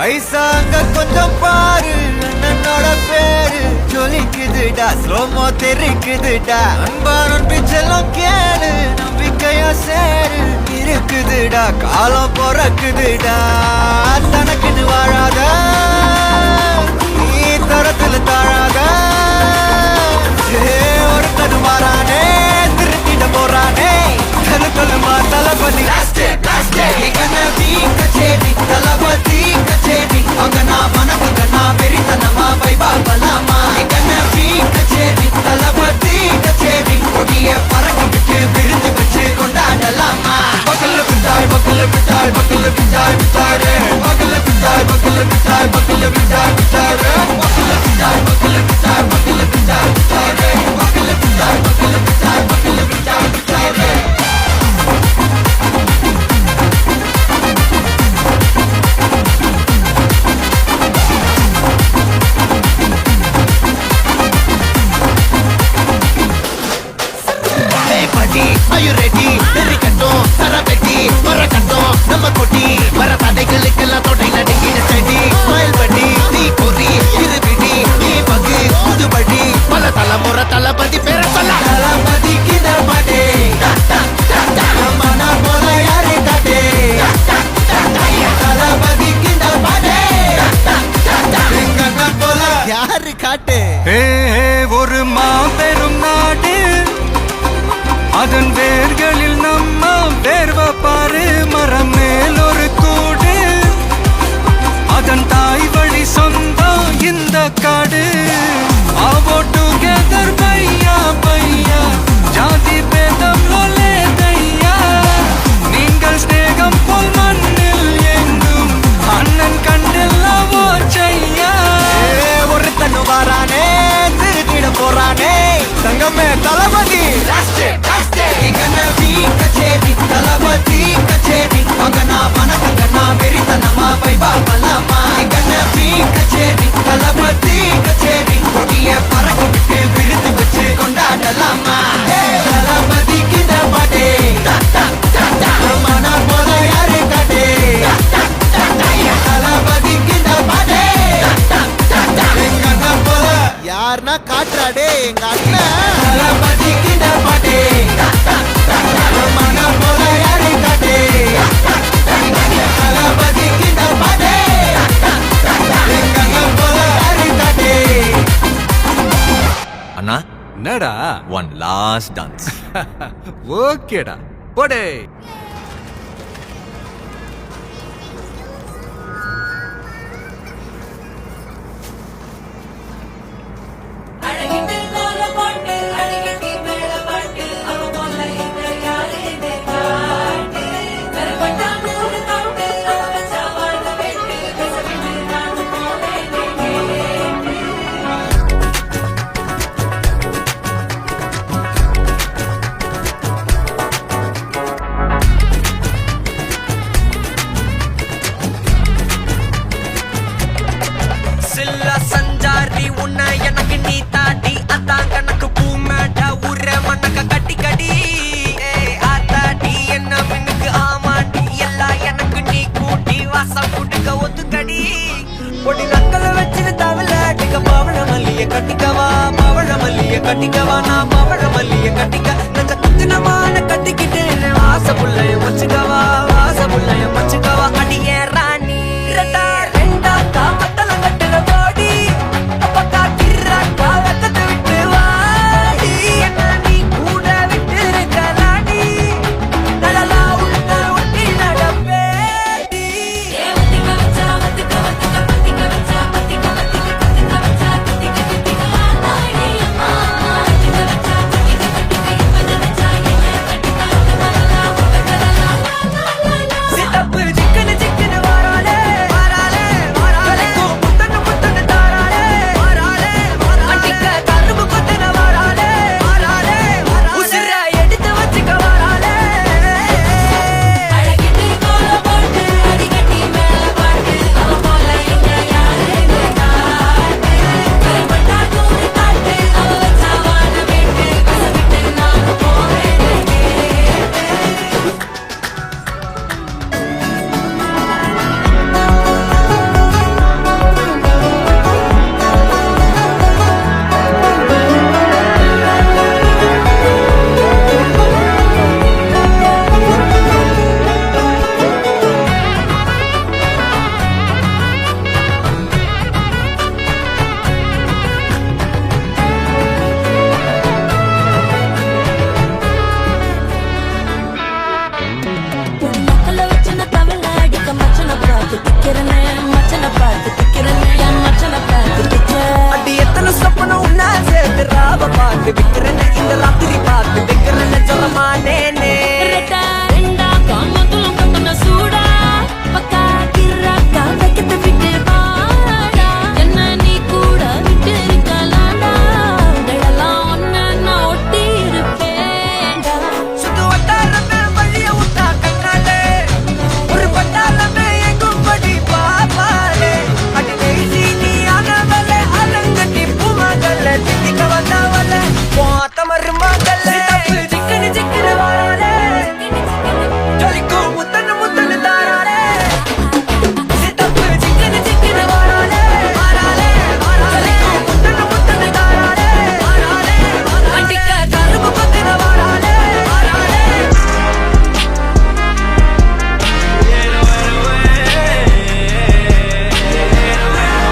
ஐசாங்க கொஞ்சம் பாரு என்னோட பேரு ஜொலிக்குதுடா ஸ்லோமோ தெரிக்குதுடா அன்பானன் பிச்செல்லாம் கேளு நம்பிக்கையா சேரு இருக்குதுடா காலம் பிறக்குதுடா தனக்குன்னு வாழாத நீ தரத்துல தாழாத ஒருத்தனு மாறானே திருத்திட போறானே தலுக்கலுமா தளபதி கச்சேரி தளபதி கச்சேரி அங்கனா மனசுகனா பெரித்தனமா வைபா பலாமா கச்சேரி தளபதி கச்சேரி கொடிய பறக்க விட்டு விருந்து வச்சு கொண்டாடலாமா பக்கல்ல விட்டாய் பக்கல்ல விட்டாய் பக்கல்ல விட்டாய் விட்டாரு பக்கல்ல விட்டாய் பக்கல்ல விட்டாய் பக்கல்ல விட்டாய் விட்டாரு பக்கல்ல விட்டாய் பக்கல்ல விட்டாய் பக்கல்ல விட்டாய் விட்டாரு பக்கல்ல விட்டாய் பக்கல்ல விட்டாய் பக்கல்ல விட்டாய் விட்டாரு Are you ready? Derikattom, Sarabeti, Marakattom, Namakoti, Maratadaikalukella thodai nadingida steady, smile buddy, nee kori, irubidi, nee bagi, mudubadi, pala talamura talapati pera pala, talapati kida pade, mana bola yare kade, talapati kida pade, engana bola yaru kaate, ஒரு மாபெரும் நாடு அதன் வேர்களில் நம்ம வேர்வ பாரு மரம் மேல் ஒரு கூடு அதன் தாய் வழி சொந்தம் இந்த காடு ஆவோ டுகெதர் பையா பையா ஜாதி பேதம் லோலே தையா நீங்கள் ஸ்நேகம் போல் மண்ணில் எங்கும் அண்ணன் கண்டெல்லாவோ செய்யா ஒருத்தனு வாரானே திருத்திட போறானே தங்கமே தளபதி கச்சேரி தளபதி கச்சேரி அங்கனா மனசங்கனா வெறித்தனமா வைபா பலாமா கச்சேரி தளபதி கச்சேரி கொடிய பறக்க விட்டு விருந்து வச்சு கொண்டாடலாமா தளபதி கிட்ட பாட்டே மன போல யாரு காட்டே தளபதி கிட்ட பாட்டே எங்க போல யாருன்னா காட்டுறாடே எங்க அண்ணன் தளபதி கிட்ட பாட்டே மன போல யாரு காட்டே தளபதி கிட்ட பாட்டே எங்க போல யாரு காட்டே அண்ணா என்னடா ஒன் லாஸ்ட் டான்ஸ் ஓகேடா போடே கட்டிக்கவா நான் பவழ மல்லிய கட்டிக்க நெஞ்ச கத்தினமான கட்டிக்கிட்டேன் வாச புள்ளைய வச்சுக்கவா வாச புள்ளைய வச்சுக்கவா அடியே ராணி ரெண்டா ரெண்டா காமத்தல கட்டுற போடி அப்பக்கா கிர்ராக்கா வெக்கத்தை விட்டு வாடி என்ன நீ கூட விட்டு இருக்கலாடி நலலா உள்ள ஒட்டி நடப்பேடி சித்தப்பு சிக்கனு சிக்கனு வாராளே வாராளே வாராளே முத்தன்னு முத்தன்னு தாராளே வாராளே வாராளே அடிக்க கரும்பு கொத்தன வாராளே வாராளே வாராளே உசிர எடுத்து வச்சுக்க வாராளே அழகிட்டு கோல போட்டு அடிக்கட்டி மேல பாட்டு அவ போல இங்க யாரே காட்டு கைப்பட்டா தூரி காட்டு அவ வச்சா வாழ விட்டு கசவிட்டு நான் போவேன் மக்கள வச்சுன தவள அடிக்க மச்சன பார்த்து திக்கிறனே மச்சன பார்த்து திக்கிறனே என் மச்சன பார்த்து திக்கிற அடி எத்தனை சொப்பனம் உன்னா சேர்த்து ராவ பார்த்து விக்கிறேன்னு இந்த ராத்திரி பார்த்து விக்கிறேன்னு சொல்ல மாட்டேனே